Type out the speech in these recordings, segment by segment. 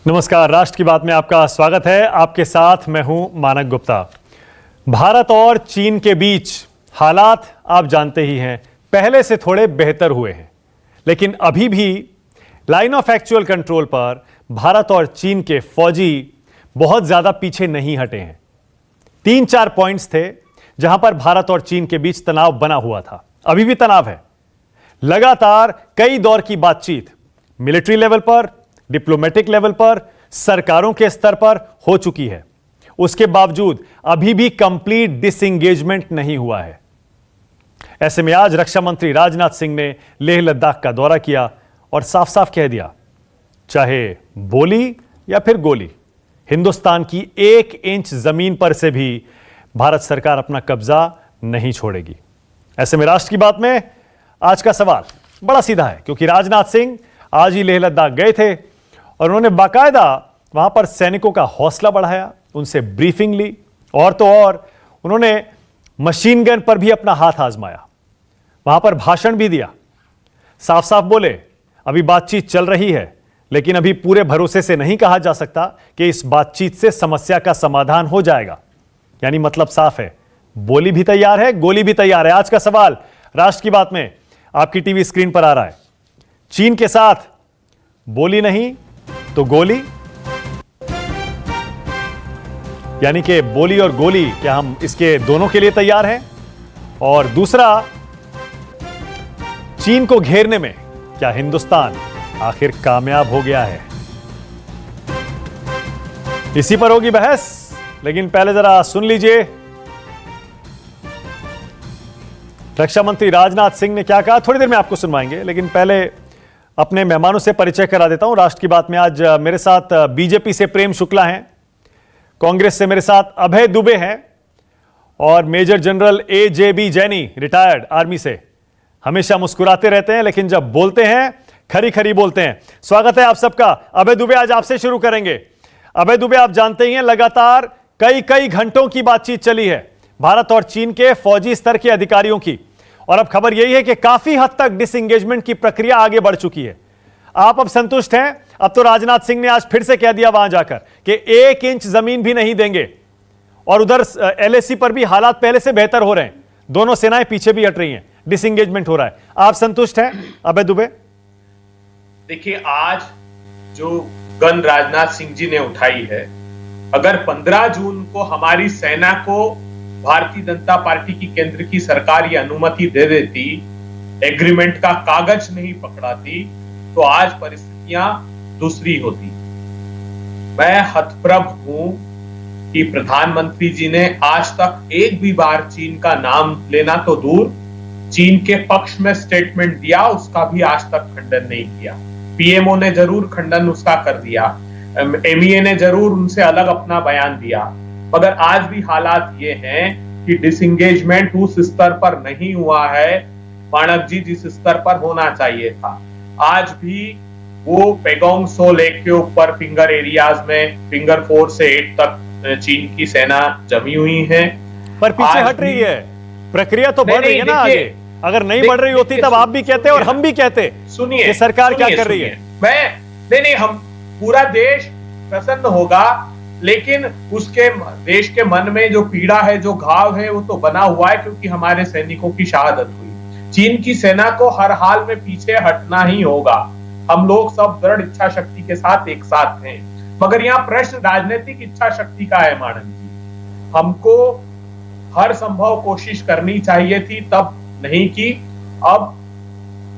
नमस्कार, राष्ट्र की बात में आपका स्वागत है। आपके साथ मैं हूं मानक गुप्ता। भारत और चीन के बीच हालात आप जानते ही हैं, पहले से थोड़े बेहतर हुए हैं, लेकिन अभी भी लाइन ऑफ एक्चुअल कंट्रोल पर भारत और चीन के फौजी बहुत ज्यादा पीछे नहीं हटे हैं। 3-4 पॉइंट्स थे जहां पर भारत और चीन के बीच तनाव बना हुआ था, अभी भी तनाव है। लगातार कई दौर की बातचीत मिलिट्री लेवल पर, डिप्लोमेटिक लेवल पर, सरकारों के स्तर पर हो चुकी है। उसके बावजूद अभी भी कंप्लीट डिसएंगेजमेंट नहीं हुआ है। ऐसे में आज रक्षा मंत्री राजनाथ सिंह ने लेह लद्दाख का दौरा किया और साफ साफ कह दिया, चाहे बोली या फिर गोली, हिंदुस्तान की 1 इंच जमीन पर से भी भारत सरकार अपना कब्जा नहीं छोड़ेगी। ऐसे में राष्ट्र की बात में आज का सवाल बड़ा सीधा है, क्योंकि राजनाथ सिंह आज ही लेह लद्दाख गए थे और उन्होंने बाकायदा वहां पर सैनिकों का हौसला बढ़ाया, उनसे ब्रीफिंग ली और तो और उन्होंने मशीन गन पर भी अपना हाथ आजमाया, वहां पर भाषण भी दिया। साफ साफ बोले, अभी बातचीत चल रही है, लेकिन अभी पूरे भरोसे से नहीं कहा जा सकता कि इस बातचीत से समस्या का समाधान हो जाएगा। यानी मतलब साफ है, बोली भी तैयार है, गोली भी तैयार है। आज का सवाल राष्ट्र की बात में आपकी टीवी स्क्रीन पर आ रहा है। चीन के साथ बोली नहीं तो गोली, यानी कि बोली और गोली, क्या हम इसके दोनों के लिए तैयार हैं? और दूसरा, चीन को घेरने में क्या हिंदुस्तान आखिर कामयाब हो गया है? इसी पर होगी बहस, लेकिन पहले जरा सुन लीजिए रक्षा मंत्री राजनाथ सिंह ने क्या कहा। थोड़ी देर में आपको सुनवाएंगे, लेकिन पहले अपने मेहमानों से परिचय करा देता हूं। राष्ट्र की बात में आज मेरे साथ बीजेपी से प्रेम शुक्ला हैं, कांग्रेस से मेरे साथ अभय दुबे हैं और major general AJB Jaini, retired army से, हमेशा मुस्कुराते रहते हैं, लेकिन जब बोलते हैं खरी खरी बोलते हैं। स्वागत है आप सबका। अभय दुबे, आज आपसे शुरू करेंगे। अभय दुबे, आप जानते ही हैं, लगातार कई घंटों की बातचीत चली है भारत और चीन के फौजी स्तर के अधिकारियों की, और अब खबर यही है कि काफी हद तक डिसएंगेजमेंट की प्रक्रिया आगे बढ़ चुकी है। आप अब संतुष्ट हैं? अब तो राजनाथ सिंह ने आज फिर से कह दिया वहां जाकर कि 1 इंच जमीन भी नहीं देंगे, और उधर LAC पर भी हालात पहले से बेहतर हो रहे हैं, दोनों सेनाएं पीछे भी हट रही हैं, डिसएंगेजमेंट हो रहा है। आप संतुष्ट हैं अभय दुबे? देखिए, आज जो गन राजनाथ सिंह जी ने उठाई है, अगर 15 जून को हमारी सेना को भारतीय जनता पार्टी की केंद्र की सरकार ये अनुमति दे देती, एग्रीमेंट का कागज नहीं पकड़ाती, तो आज परिस्थितियां दूसरी होती। मैं हतप्रभ हूं कि प्रधानमंत्री जी ने आज तक एक भी बार चीन का नाम लेना तो दूर, चीन के पक्ष में स्टेटमेंट दिया उसका भी आज तक खंडन नहीं किया। PMO ने जरूर खंडन उसका कर दिया, MEA ने जरूर उनसे अलग अपना बयान दिया, मगर आज भी हालात ये हैं कि डिसएंगेजमेंट उस स्तर पर नहीं हुआ है मानक जी जिस स्तर पर होना चाहिए था। आज भी वो पेगोंग सो लेक के ऊपर फिंगर एरियाज में फिंगर 4 से 8 तक चीन की सेना जमी हुई है, पर पीछे हट रही है। प्रक्रिया तो बढ़ रही है ना आगे। अगर नहीं बढ़ रही होती तब आप भी कहते और हम भी कहते, सुनिए सरकार क्या कर रही है। नहीं, हम पूरा देश प्रसन्न होगा, लेकिन उसके देश के मन में जो पीड़ा है, जो घाव है, वो तो बना हुआ है, क्योंकि हमारे सैनिकों की शहादत हुई। चीन की सेना को हर हाल में पीछे हटना ही होगा। हम लोग सब दृढ़ इच्छा शक्ति के साथ एक साथ हैं, मगर यहाँ प्रश्न राजनीतिक इच्छा शक्ति का है मानव जी। हमको हर संभव कोशिश करनी चाहिए थी, तब नहीं की। अब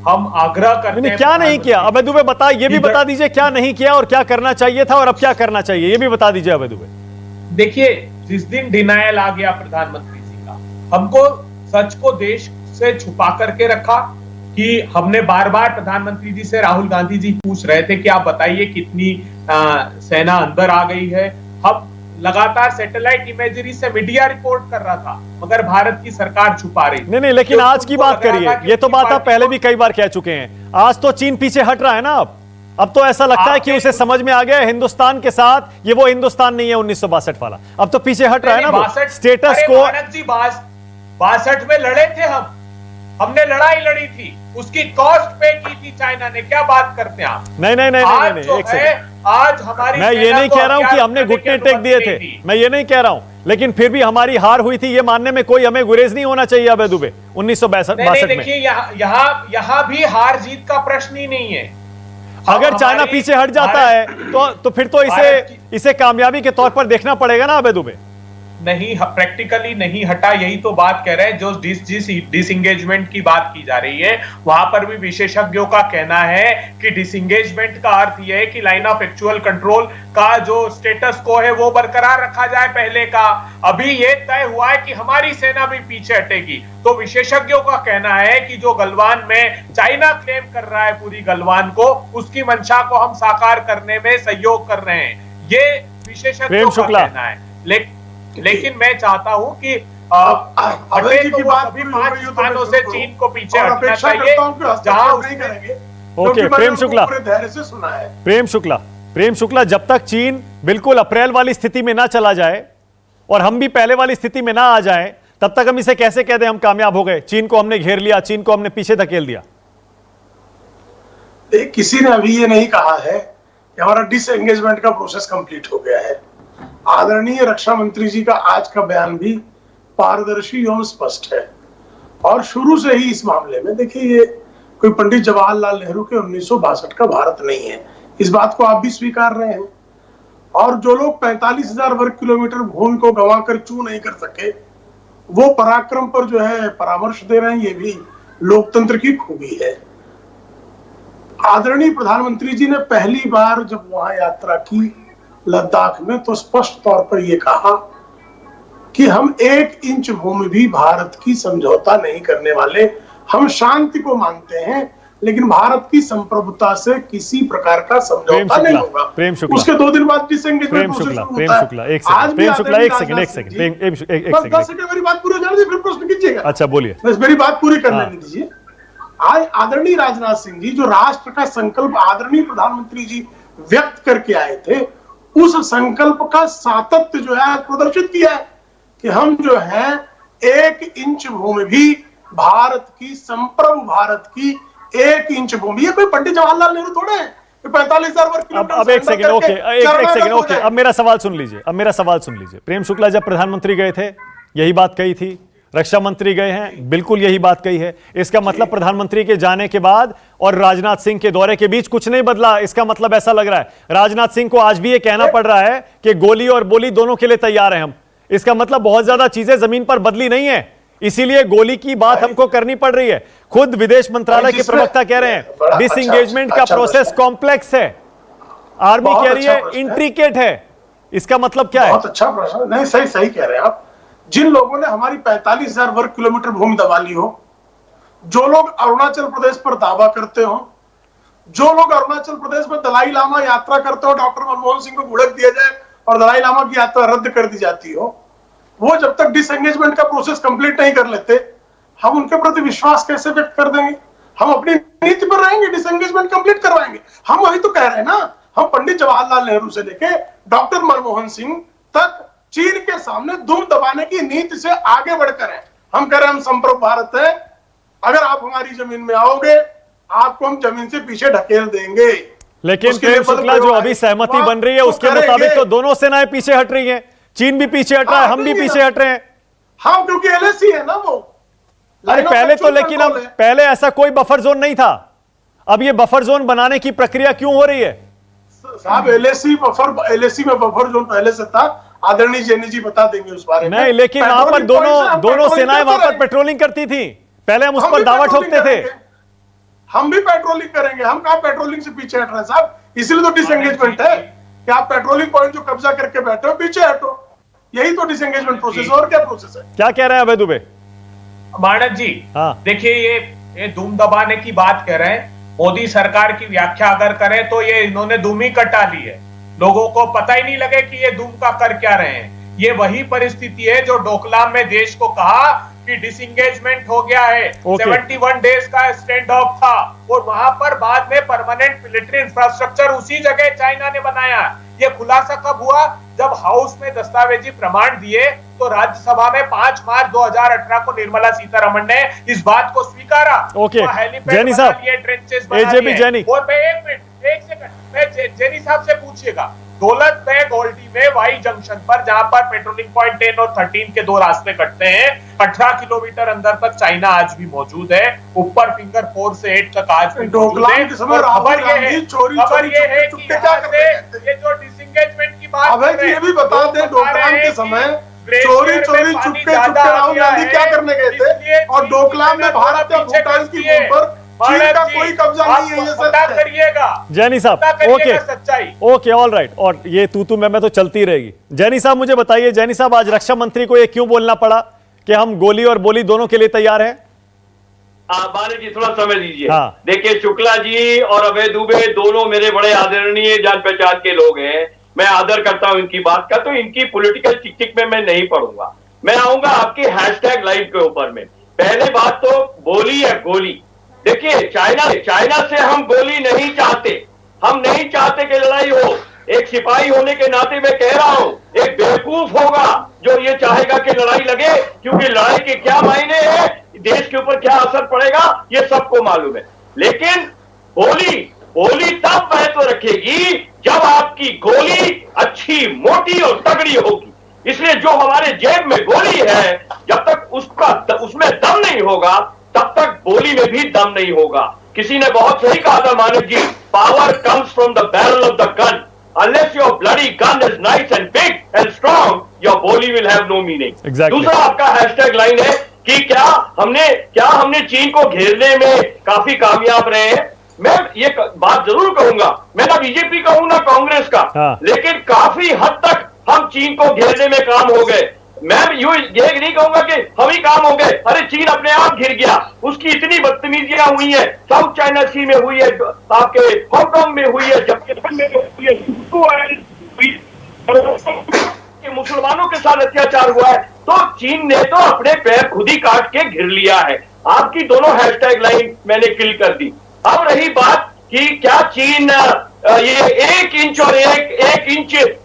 हम आग्रह करते हैं, क्या नहीं किया अभय दुबे? ये भी बता दीजिए, क्या नहीं किया और क्या करना चाहिए था, और अब क्या करना चाहिए, ये भी बता दीजिए अभय दुबे। देखिए, जिस दिन डिनायल आ गया प्रधानमंत्री जी का, हमको सच को देश से छुपा करके रखा कि हमने बार बार प्रधानमंत्री जी से, राहुल गांधी जी पूछ रहे थे कि आप बताइए कितनी सेना अंदर आ गई है। हम लगातार सैटेलाइट इमेजरी से मीडिया रिपोर्ट कर रहा था, मगर भारत की सरकार छुपा रही। नहीं, लेकिन आज की बात करिए, ये तो बात आप पहले भी कई बार कह चुके हैं। आज तो चीन पीछे हट रहा है ना। अब तो ऐसा लगता है कि उसे समझ में आ गया हिंदुस्तान के साथ ये वो हिंदुस्तान नहीं है 1962 वाला। अब तो पीछे हट रहा है ना। स्टेटस को 62 में लड़े थे हम, हमने लड़ाई लड़ी थी, उसकी कॉस्ट पे की थी चाइना ने। क्या बात करते हैं आप? नहीं नहीं नहीं आज नहीं, जो एक है, सेकंड, आज हमारी मैं ये सेना नहीं को कह रहा हूं कि हथियार हमने बनाने घुटने की टेक दिए अनुमति थे, नहीं थी। मैं ये नहीं कह रहा हूं, लेकिन फिर भी हमारी हार हुई थी, ये मानने में कोई हमें गुरेज नहीं होना चाहिए अभय दुबे 1962 नहीं, में। देखिए यहाँ भी हार जीत का प्रश्न ही नहीं है। अगर चाइना पीछे हट जाता है तो फिर तो इसे कामयाबी के तौर पर देखना पड़ेगा ना अभय दुबे। नहीं, प्रैक्टिकली नहीं हटा, यही तो बात कह रहे हैं। जो जिस डिसएंगेजमेंट की बात की जा रही है, वहां पर भी विशेषज्ञों का कहना है कि डिसएंगेजमेंट का अर्थ यह है कि लाइन ऑफ एक्चुअल कंट्रोल का जो स्टेटस को है वो बरकरार रखा जाए पहले का। अभी ये तय हुआ है कि हमारी सेना भी पीछे हटेगी। तो विशेषज्ञों का कहना है कि जो गलवान में चाइना क्लेम कर रहा है पूरी गलवान को, उसकी मंशा को हम साकार करने में सहयोग कर रहे हैं, ये विशेषज्ञों का कहना है। लेकिन मैं चाहता हूं कि हटे तो वो सभी 5 स्थानों से चीन को पीछे हटना चाहिए जहां उसने करेंगे। ओके, प्रेम शुक्ला, धैर्य से सुना है। प्रेम शुक्ला, जब तक चीन बिल्कुल अप्रैल वाली स्थिति में ना चला जाए और हम भी पहले वाली स्थिति में ना आ जाए, तब तक हम इसे कैसे कह दें हम कामयाब हो गए, चीन को हमने घेर लिया, चीन को हमने पीछे धकेल दिया। किसी ने अभी ये नहीं कहा है कि हमारा डिसएंगेजमेंट का प्रोसेस कंप्लीट हो गया है। आदरणीय रक्षा मंत्री जी का आज का बयान भी पारदर्शी एवं स्पष्ट है, और शुरू से ही इस मामले में देखिए, ये कोई पंडित जवाहरलाल नेहरू के 1962 का भारत नहीं है, इस बात को आप भी स्वीकार रहे हैं। और जो लोग 45,000 वर्ग किलोमीटर भूमि को गंवाकर चू नहीं कर सके, वो पराक्रम पर जो है परामर्श दे रहे हैं, ये भी लोकतंत्र की खूबी है। आदरणीय प्रधानमंत्री जी ने पहली बार जब वहां यात्रा की लद्दाख में, तो स्पष्ट तौर पर यह कहा कि हम 1 इंच भूमि भी भारत की समझौता नहीं करने वाले। हम शांति को मानते हैं, लेकिन भारत की संप्रभुता से किसी प्रकार का समझौता नहीं होगा। प्रेम शुक्ला, उसके 2 दिन बाद डिसएंगेजमेंट प्रोसेस शुरू होता है। एक सेकंड, मेरी बात पूरी हो जाने दीजिए, फिर प्रश्न कीजिएगा। अच्छा बोलिए, बस मेरी बात पूरी करने दीजिए। आज आदरणीय राजनाथ सिंह जी जो राष्ट्र का संकल्प आदरणीय प्रधानमंत्री जी व्यक्त करके आए थे, उस संकल्प का सातत्य जो है प्रदर्शित किया है कि हम जो है 1 इंच भूमि भी भारत की, संप्रभु भारत की 1 इंच भूमि, ये कोई पंडित जवाहरलाल नेहरू थोड़े हैं 45,000 वर्ग किलोमीटर। अब एक सेकंड, ओके, अब मेरा सवाल सुन लीजिए। प्रेम शुक्ला जब प्रधानमंत्री गए थे यही बात कही थी, रक्षा मंत्री गए हैं बिल्कुल यही बात कही है। इसका मतलब प्रधानमंत्री के जाने के बाद और राजनाथ सिंह के दौरे के बीच कुछ नहीं बदला। इसका मतलब ऐसा लग रहा है राजनाथ सिंह को आज भी ये कहना पड़ रहा है कि गोली और बोली दोनों के लिए तैयार हैं हम। इसका मतलब बहुत ज्यादा चीजें जमीन पर बदली नहीं है, इसीलिए गोली की बात हमको करनी पड़ रही है। खुद विदेश मंत्रालय के प्रवक्ता कह रहे हैं डिसएंगेजमेंट का प्रोसेस कॉम्प्लेक्स है, आर्मी कह रही है इंट्रिकेट है। इसका मतलब क्या है? बहुत अच्छा प्रश्न, नहीं सही कह रहे हैं आप। जिन लोगों ने हमारी 45,000 वर्ग किलोमीटर भूमि दबा ली हो, जो लोग अरुणाचल प्रदेश पर दावा करते हो, जो लोग अरुणाचल प्रदेश में दलाई लामा यात्रा करते हो, डॉक्टर मनमोहन सिंह को भुड़क दिया जाए और दलाई लामा की यात्रा रद्द कर दी जाती हो, वो जब तक डिसएंगेजमेंट का प्रोसेस कंप्लीट नहीं कर लेते, हम उनके प्रति विश्वास कैसे व्यक्त कर देंगे? हम अपनी नीति पर रहेंगे, डिसएंगेजमेंट कंप्लीट करवाएंगे। हम वही तो कह रहे हैं ना, हम पंडित जवाहरलाल नेहरू से लेके डॉक्टर मनमोहन सिंह तक चीन के सामने दुम दबाने की नीति से आगे बढ़कर हैं। हम कह रहे हैं हम संप्रभु भारत है, अगर आप हमारी जमीन में आओगे आपको हम जमीन से पीछे ढकेल देंगे। लेकिन प्रेम शुक्ला जो अभी सहमति बन रही है उसके मुताबिक तो दोनों सेनाएं पीछे हट रही हैं, चीन भी पीछे हट रहा है, हम भी पीछे हट रहे हैं। हाँ, क्योंकि एलएसी है ना वो। अरे पहले तो, लेकिन अब पहले ऐसा कोई बफर जोन नहीं था, अब ये बफर जोन बनाने की प्रक्रिया क्यों हो रही है? साहब एलएसी में बफर जोन पहले से था, आदरणीय जेनी जी बता देंगे उस बारे में। नहीं, लेकिन वहां पर दोनों सेनाएं वहां पर पेट्रोलिंग करती थी, पहले हम उस पर दावा ठोकते थे। हम भी पेट्रोलिंग करेंगे, हम कहां पेट्रोलिंग से पीछे हट रहे हैं साहब? इसलिए तो डिसएंगेजमेंट है कि आप पेट्रोलिंग पॉइंट जो कब्जा करके बैठे हो पीछे हटो, यही तो डिसएंगेजमेंट प्रोसेस। और क्या प्रोसेस है? क्या कह रहे हैं अभय दुबे? मानक जी, देखिए ये धूम दबाने की बात कह रहे हैं। मोदी सरकार की व्याख्या अगर करें तो ये इन्होंने धूम ही कटा ली है, लोगों को पता ही नहीं लगे कि ये धूम का कर क्या रहे हैं। ये वही परिस्थिति है जो डोकलाम में देश को कहा कि डिसएंगेजमेंट हो गया है। 71 डेज का स्टैंड ऑफ था और वहां पर बाद में परमानेंट मिलिट्री इंफ्रास्ट्रक्चर उसी जगह चाइना ने बनाया। ये खुलासा कब हुआ? जब हाउस में दस्तावेजी प्रमाण दिए तो राज्यसभा में 5 मार्च 2018 को निर्मला सीतारमण ने इस बात को स्वीकारा। ओके, हेलीपैड जैनी साहब, ट्रेंचेस एजेबी जैनी, और मैं एक सेकंड मैं जैनी साहब से पूछिएगा, दौलत बेग गोल्डी में वाई जंक्शन पर जहां पर पेट्रोलिंग पॉइंट 10 और 13 के दो रास्ते कटते हैं, 18 किलोमीटर अंदर तक चाइना आज भी मौजूद है, ऊपर फिंगर 4 से 8 तक आज भी मौजूद है। खबर ये है कि यहाँ से ये जो डिसएंगेजमेंट की बात अभय जी ये भी बता दें, डोकलाम के समय चोरी चोरी चुपके चुपके राहुल गांधी क्या करने गए थे, और डोकलाम में भारत या भूटान की भूमि पर चीन का कोई कब्जा नहीं है, ये सच करिएगा जैनी साहब। ओके सच्चाई, ओके, ऑल राइट। और ये तू मैं तो चलती रहेगी। जैनी साहब मुझे बताइए, जैनी साहब आज रक्षा मंत्री को ये क्यों बोलना पड़ा कि हम गोली और बोली दोनों के लिए तैयार हैं? बाले जी थोड़ा समय दीजिए। हाँ। देखिए, शुक्ला जी और अभय दुबे दोनों मेरे बड़े आदरणीय जान पहचान के लोग हैं, मैं आदर करता हूं इनकी बात का, तो इनकी पॉलिटिकल टिक में मैं नहीं पढ़ूंगा। मैं आऊंगा आपके हैशटैग लाइव के ऊपर में। पहले बात तो बोली है गोली। देखिए, चाइना से हम गोली नहीं चाहते, हम नहीं चाहते कि लड़ाई हो। एक सिपाही होने के नाते मैं कह रहा हूं, एक बेवकूफ होगा जो ये चाहेगा कि लड़ाई लगे, क्योंकि लड़ाई के क्या मायने हैं, देश के ऊपर क्या असर पड़ेगा, ये सबको मालूम है। लेकिन गोली तब महत्व रखेगी जब आपकी गोली अच्छी, मोटी और तगड़ी होगी। इसलिए जो हमारे जेब में गोली है, जब तक उसमें दम नहीं होगा, तब तक गोली में भी दम नहीं होगा। किसी ने बहुत सही कहा था, Manav ji, power comes from the barrel of the gun. Unless your bloody gun is nice and big and strong, your गोली will have no meaning. Exactly. दूसरा आपका हैशटैग लाइन है कि क्या हमने चीन को घेरने में काफी कामयाब रहे हैं। मैं ये बात जरूर कहूंगा, मैं ना बीजेपी का हूं ना कांग्रेस का, हाँ। लेकिन काफी हद तक हम चीन को घेरने में काम हो गए। मैं ये नहीं कहूंगा कि हम ही काम हो गए, अरे चीन अपने आप घिर गया। उसकी इतनी बदतमीजियां हुई है, साउथ चाइना सी में हुई है, आपके हांगकांग में हुई है, जापान में हुई है, मुसलमानों के साथ अत्याचार हुआ है। तो चीन ने तो अपने पैर खुद ही काट के घिर लिया है। आपकी दोनों हैशटैग लाइन मैंने किल कर दी। अब रही बात कि क्या चीन ये 1 इंच और 1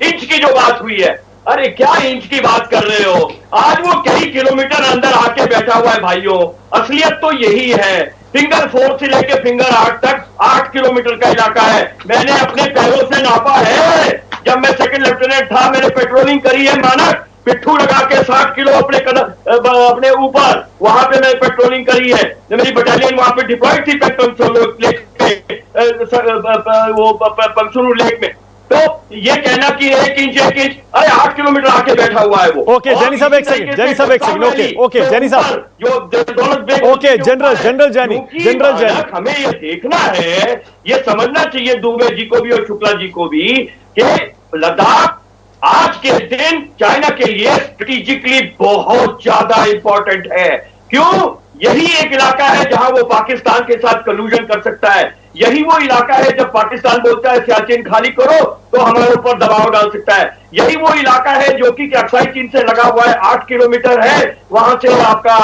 इंच की जो बात हुई है, अरे क्या इंच की बात कर रहे हो, आज वो कई किलोमीटर अंदर आके बैठा हुआ है भाइयों। असलियत तो यही है, फिंगर 4 से लेके फिंगर 8 तक 8 किलोमीटर का इलाका है। मैंने अपने पैरों से नापा है, जब मैं सेकंड लेफ्टिनेंट था, मैंने पेट्रोलिंग करी है मानक, पिट्ठू लगा के 60 किलो अपने ऊपर, वहां पे मैंने पेट्रोलिंग करी है। मेरी बटालियन वहां पे डिप्लॉयड थी पंगसुरु लेक में। तो ये कहना कि 1 इंच, अरे 8 किलोमीटर आके बैठा हुआ है वो। ओके जैनी साहब एक सेकंड, जैनी साहब एक सेकंड, ओके जैनी साहब, ओके जनरल जैनी, हमें ये देखना है, ये समझना चाहिए दुबे जी को भी और शुक्ला जी को भी कि लद्दाख आज के दिन चाइना के लिए स्ट्रेटेजिकली बहुत ज्यादा इंपॉर्टेंट है। क्यों? यही एक इलाका है जहां वो पाकिस्तान के साथ कलूजन कर सकता है। यही वो इलाका है जब पाकिस्तान बोलता है सियाचिन खाली करो तो हमारे ऊपर दबाव डाल सकता है। यही वो इलाका है जो कि अक्साई चीन से लगा हुआ है, 8 किलोमीटर है वहां से आपका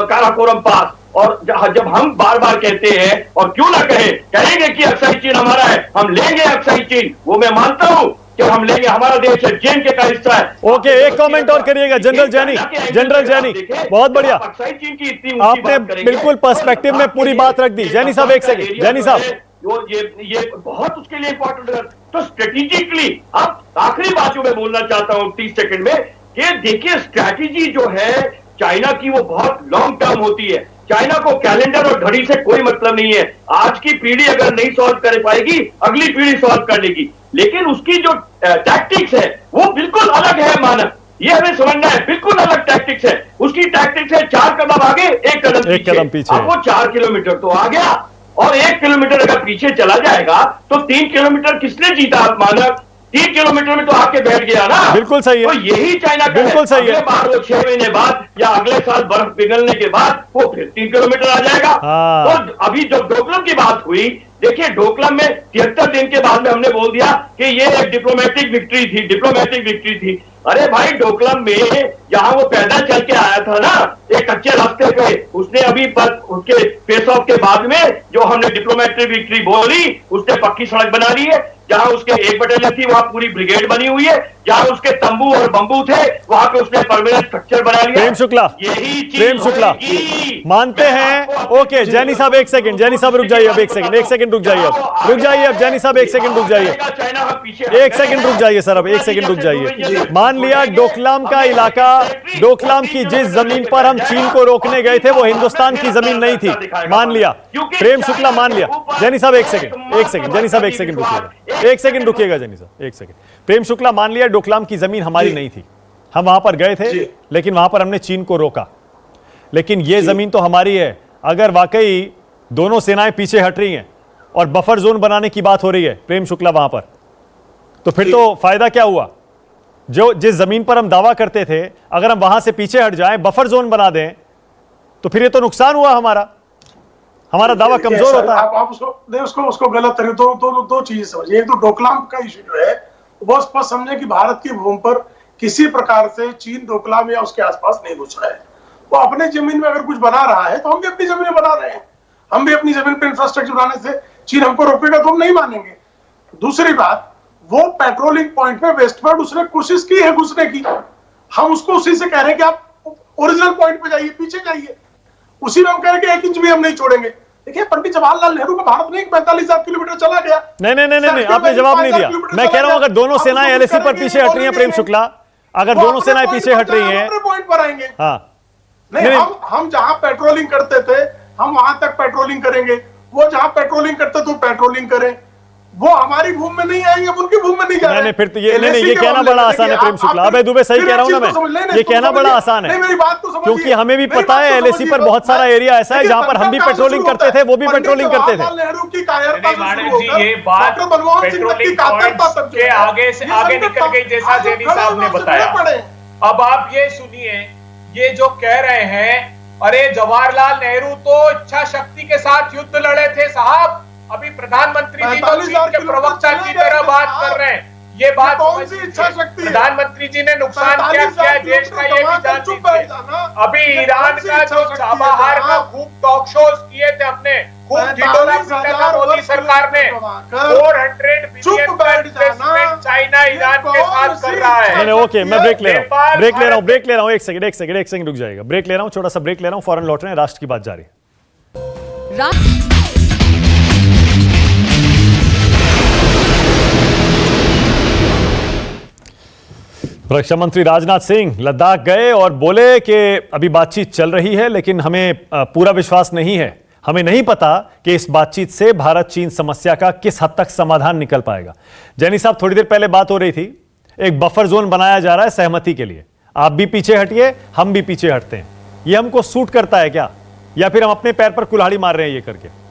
काराकोरम पास। और जब हम बार बार कहते हैं, और क्यों ना कहेंगे कि अक्साई चीन हमारा है, हम लेंगे अक्साई चीन, वो मैं मानता हूं कि हम लेंगे, हमारा देश है, जेएनके का हिस्सा है। ओके एक कमेंट और करिएगा जनरल जैनी, बहुत बढ़िया, आपने बिल्कुल पर्सपेक्टिव में पूरी बात रख दी। जैनी साहब एक सेकंड, जैनी साहब ये बहुत उसके लिए इंपॉर्टेंट है। तो स्ट्रेटेजिकली अब आखिरी बात जो मैं बोलना चाहता हूं 30 सेकंड में, कि देखिए स्ट्रैटेजी जो है चाइना की वो बहुत लॉन्ग टर्म होती है। चाइना को कैलेंडर और घड़ी से कोई मतलब नहीं है। आज की पीढ़ी अगर नहीं सॉल्व कर पाएगी, अगली पीढ़ी सॉल्व कर लेगी। लेकिन उसकी जो टैक्टिक्स है वो बिल्कुल अलग है मानव, ये हमें समझना है, बिल्कुल अलग टैक्टिक्स है। उसकी टैक्टिक्स है 4 कदम आगे 1 कदम पीछे। अब वो 4 किलोमीटर तो आ गया, और 1 किलोमीटर अगर पीछे चला जाएगा तो 3 किलोमीटर किसने जीता मानव? 3 किलोमीटर में तो आके बैठ गया ना। बिल्कुल सही है, तो यही चाइना का बिल्कुल सही है। बार वो 6 महीने बाद या अगले साल बर्फ पिघलने के बाद वो फिर 3 किलोमीटर आ जाएगा। तो अभी जब डोकलाम की बात हुई, देखिए डोकलाम में 73 दिन के बाद में हमने बोल दिया कि ये एक डिप्लोमेटिक विक्ट्री थी। अरे भाई डोकलाम में जहां वो पैदल चल के आया था ना एक कच्चे रास्ते पे उसने अभी उसके फेस ऑफ के बाद में जो हमने डिप्लोमेटिक विक्ट्री बोली, उसने पक्की सड़क बना ली है। जहां उसके एक बटालियन थी वहां पूरी ब्रिगेड बनी हुई है। जहां उसके तंबू और बंबू थे वहां पे उसने परमानेंट स्ट्रक्चर बना लिया। प्रेम शुक्ला, यही प्रेम शुक्ला मानते हैं। ओके जैनी साहब एक सेकंड, जैनी साहब रुक जाइए अब, एक सेकंड रुक जाइए अब, रुक जाइए अब जैनी साहब, एक सेकंड रुक जाइए, एक सेकंड रुक जाइए सर, अब एक सेकंड रुक जाइए। मान लिया डोकलाम का इलाका, डोकलाम की जिस जमीन पर हम चीन को रोकने गए थे वो हिंदुस्तान की जमीन नहीं थी, मान लिया। प्रेम शुक्ला मान लिया। जैनी साहब एक सेकंड, जैनी साहब एक सेकंड रुकिएगा, एक सेकंड रुकिएगा जैनी साहब, एक सेकंड। प्रेम शुक्ला मान लिया डोकलाम की जमीन हमारी नहीं थी, हम वहां पर गए थे लेकिन वहां पर हमने चीन को रोका, लेकिन ये जमीन तो हमारी है। अगर वाकई दोनों सेनाएं पीछे हट रही हैं और बफर जोन बनाने की बात हो रही है प्रेम शुक्ला वहां पर, तो फिर तो फायदा क्या हुआ? जो जिस जमीन पर हम दावा करते थे अगर हम वहां से पीछे हट जाएं, बफर जोन बना दें, तो फिर ये तो नुकसान हुआ हमारा दावा कमजोर होता है। आप उसको गलत तरीके दो चीजें समझिए। एक तो डोकलाम का इशू जो है वो स्पष्ट समझे कि भारत की भूमि पर किसी प्रकार से चीन डोकलाम या उसके आसपास नहीं घुसा है। वो अपने जमीन में अगर कुछ बना रहा है तो हम भी अपनी जमीन में बना रहे हैं, हम भी अपनी जमीन पर इंफ्रास्ट्रक्चर बनाने से चीन हमको रोकेगा तो हम नहीं मानेंगे। दूसरी बात, वो पेट्रोलिंग पॉइंट पे वेस्टवर्ड उसने कोशिश की है घुसने की, हम उसको उसी से कह रहे हैं कि आप ओरिजिनल पॉइंट पे जाइए, पीछे जाइए, उसी में हम कह रहे हैं कि 1 इंच भी हम नहीं छोड़ेंगे। देखिए पंडित जवाहरलाल नेहरू का भारत में 45,000 किलोमीटर चला गया। नहीं, आपने जवाब नहीं दिया। मैं कह रहा हूं अगर दोनों सेनाएं एलएसी पर पीछे हट रही हैं प्रेम शुक्ला, अगर दोनों सेनाएं पीछे हट रही हैं, पॉइंट पर आएंगे। हाँ नहीं, हम जहां पेट्रोलिंग करते थे हम वहां तक पेट्रोलिंग करेंगे, वो जहां पेट्रोलिंग करते थे पेट्रोलिंग करें, वो हमारी भूमि में नहीं आएंगे, उनकी भूमि में नहीं जा रहे। नहीं, फिर तो ये कहना बड़ा आसान है प्रेम शुक्ला। अबे दुबे सही कह रहा हूं ना मैं, ये कहना बड़ा आसान है क्योंकि हमें भी पता है एलएसी पर बहुत सारा एरिया ऐसा है जहां पर हम भी पेट्रोलिंग करते थे, वो भी पेट्रोलिंग करते थे। नेहरू की कायरता ये बात पेट्रोलिंग पॉइंट्स के आगे से आगे निकल गई जैसा जैनी साहब ने बताया। अब आप ये सुनिए, ये जो कह रहे हैं अरे जवाहरलाल नेहरू तो इच्छा शक्ति के साथ युद्ध लड़े थे साहब, अभी प्रधानमंत्री जी तो चीन के प्रवक्ता की तरह बात कर रहे हैं। ये बात कौन सी इच्छा शक्ति? प्रधानमंत्री जी ने नुकसान क्या किया देश का ये भी जान लीजिए। अभी ईरान का जो चाबहार का खूब टॉक शोज किए थे हमने, खूब ढिंढोरा पीटा था मोदी सरकार ने। 400 बिलियन का इन्वेस्टमेंट चाइना ईरान के साथ कर रहा है। ओके मैं ब्रेक ले रहा हूं, एक सेकंड रुक जाएगा, ब्रेक ले रहा हूं, छोटा सा ब्रेक ले रहा हूं, फौरन लौट रहे हैं, राष्ट्र की बात जारी है। रक्षा मंत्री राजनाथ सिंह लद्दाख गए और बोले कि अभी बातचीत चल रही है लेकिन हमें पूरा विश्वास नहीं है, हमें नहीं पता कि इस बातचीत से भारत चीन समस्या का किस हद तक समाधान निकल पाएगा। जैनी साहब थोड़ी देर पहले बात हो रही थी, एक बफर जोन बनाया जा रहा है सहमति के लिए, आप भी पीछे हटिए हम भी पीछे हटते हैं, ये हमको सूट करता है क्या, या फिर हम अपने पैर पर कुल्हाड़ी मार रहे हैं ये करके?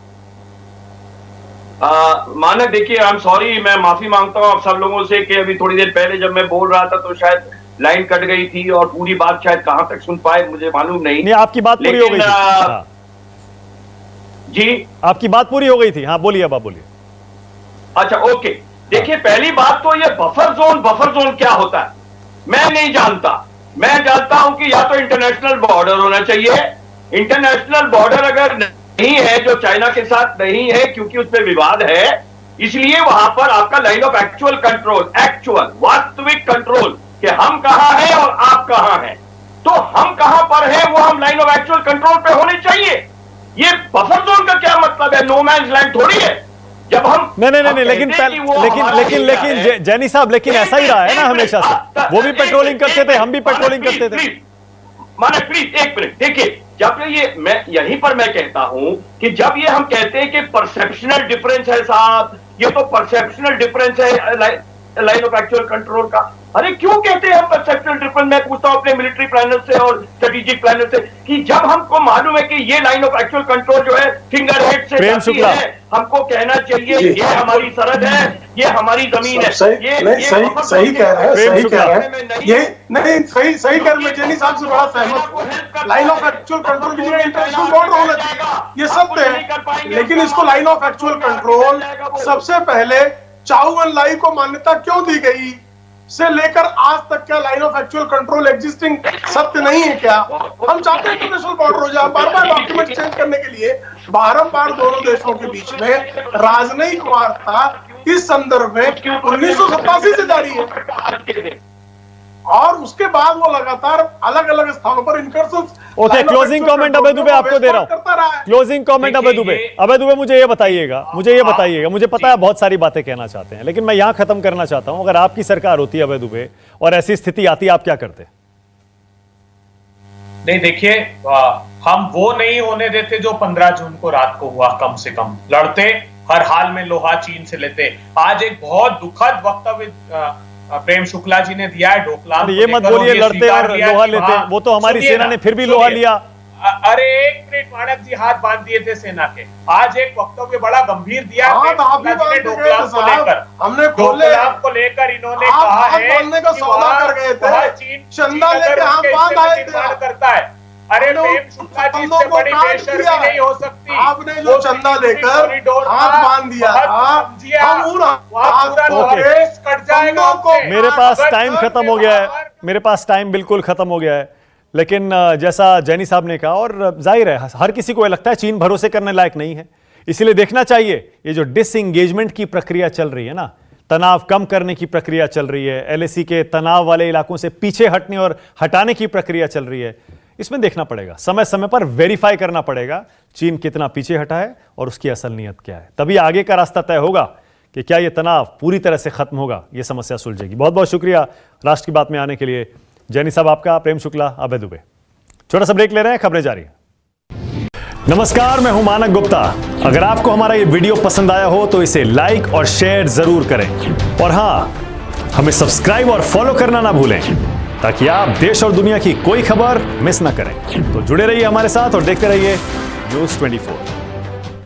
मानक देखिए, आई एम सॉरी, मैं माफी मांगता हूं आप सब लोगों से कि अभी थोड़ी देर पहले जब मैं बोल रहा था तो शायद लाइन कट गई थी और पूरी बात शायद कहां तक सुन पाए मुझे मालूम नहीं। आपकी बात पूरी हो गई थी। हाँ। जी आपकी बात पूरी हो गई थी, हाँ बोलिए अब आप बोलिए। अच्छा ओके, देखिए पहली बात तो ये बफर जोन क्या होता है मैं नहीं जानता। मैं जानता हूं कि या तो इंटरनेशनल बॉर्डर होना चाहिए, इंटरनेशनल बॉर्डर अगर नहीं है जो चाइना के साथ नहीं है क्योंकि उसमें विवाद है, इसलिए वहां पर आपका line of actual control, actual वास्तविक कंट्रोल कि हम कहां हैं और आप कहां हैं, तो हम कहां पर हैं वो हम लाइन ऑफ एक्चुअल कंट्रोल पे होने चाहिए। ये बफर जोन का क्या मतलब है? नो मैन्स लैंड थोड़ी है। जब हम नहीं लेकिन जैनी साहब लेकिन ऐसा ही रहा है ना हमेशा से, वो भी पेट्रोलिंग करते थे हम भी पेट्रोलिंग करते थे। माना प्लीज एक मिनट देखिए, जब ये मैं यहीं पर मैं कहता हूं कि जब ये हम कहते हैं कि परसेप्शनल डिफरेंस है साहब, ये तो परसेप्शनल डिफरेंस है लाइन ऑफ एक्चुअल कंट्रोल का। अरे क्यों कहते हैं हम परसेप्शनल डिफरेंस? मैं पूछता हूं अपने मिलिट्री प्लानर से और स्ट्रेटेजिक प्लानर से कि जब हमको मालूम है कि ये लाइन ऑफ एक्चुअल कंट्रोल जो है फिंगर हेड से जाती है, हमको कहना चाहिए ये हमारी सरहद है, ये हमारी जमीन है। सही कह रहे हैं, सही कह रहे हैं, ये नहीं सही कह रहे हैं। जैनी साहब से बड़ा सहमत, लाइन ऑफ एक्चुअल कंट्रोल के लिए इंटरनेशनल बॉर्डर होना चाहिए, ये सत्य है, लेकिन इसको लाइन ऑफ एक्चुअल कंट्रोल सबसे पहले चाउ एन लाई को मान्यता क्यों दी गई? से लेकर आज तक क्या line of actual control existing सत्य नहीं है क्या? हम चाहते हैं इंटरनेशनल बॉर्डर हो जाए। बार बार डॉक्यूमेंट चेंज करने के लिए बारंबार दोनों देशों के बीच में राजनयिक वार्ता इस संदर्भ में 1987 से जारी है और उसके बाद वो लगातार अलग अलग स्थानों पर इनकर्शंस। ओके, क्लोजिंग कमेंट अभय दुबे आपको दे रहा हूं। क्लोजिंग कमेंट अभय दुबे। अभय दुबे मुझे ये बताइएगा, मुझे पता है बहुत सारी बातें कहना चाहते हैं, लेकिन मैं यहां खत्म करना चाहता हूं। अगर आपकी सरकार होती है अभय दुबे और ऐसी स्थिति आती, आप क्या करते? नहीं, देखिए, हम वो नहीं होने देते जो 15 जून को रात को हुआ। कम से कम लड़ते, हर हाल में लोहा चीन से लेते। आज एक बहुत दुखद वक्तव्य प्रेम शुक्ला जी ने दिया है डोकलाम। ये मत बोलिए लड़ते और लोहा लेते, वो तो हमारी सेना ने फिर भी लोहा लिया। अरे एक मिनट, माणक जी हाथ बांध दिए थे सेना के। आज एक वक्तव्य बड़ा गंभीर दिया डोकलाम को लेकर। हमने डोकलाम को लेकर इन्होंने कहा है कि वहां चीन चंदा लेकर हम बांध आए थे करता है। अरे प्रेम शुक्ला जी से बड़ी बेशर्मी नहीं हो सकती। आपने जो चंदा लेकर हाथ बांध दिया कट जाएगा। मेरे पास टाइम खत्म हो गया है, मेरे पास टाइम बिल्कुल खत्म हो गया है। लेकिन जैसा जैनी साहब ने कहा, और जाहिर है हर किसी को लगता है चीन भरोसे करने लायक नहीं है, इसलिए देखना चाहिए ये जो डिसएंगेजमेंट की प्रक्रिया चल रही है ना, तनाव कम करने की प्रक्रिया चल रही है, एलएसी के तनाव वाले इलाकों से पीछे हटने और हटाने की प्रक्रिया चल रही है, इसमें देखना पड़ेगा, समय समय पर वेरीफाई करना पड़ेगा चीन कितना पीछे हटा है और उसकी असल नीयत क्या है। तभी आगे का रास्ता तय होगा कि क्या यह तनाव पूरी तरह से खत्म होगा, यह समस्या सुलझेगी। बहुत बहुत शुक्रिया राष्ट्र की बात में आने के लिए जैनी साहब आपका, प्रेम शुक्ला, अभय दुबे। छोटा सा ब्रेक ले रहे हैं, खबरें जारी हैं। नमस्कार, मैं हूं मानक गुप्ता। अगर आपको हमारा ये वीडियो पसंद आया हो तो इसे लाइक और शेयर जरूर करें, और हां, हमें सब्सक्राइब और फॉलो करना ना भूलें ताकि आप देश और दुनिया की कोई खबर मिस ना करें। तो जुड़े रहिए हमारे साथ और देखते रहिए न्यूज़ 24।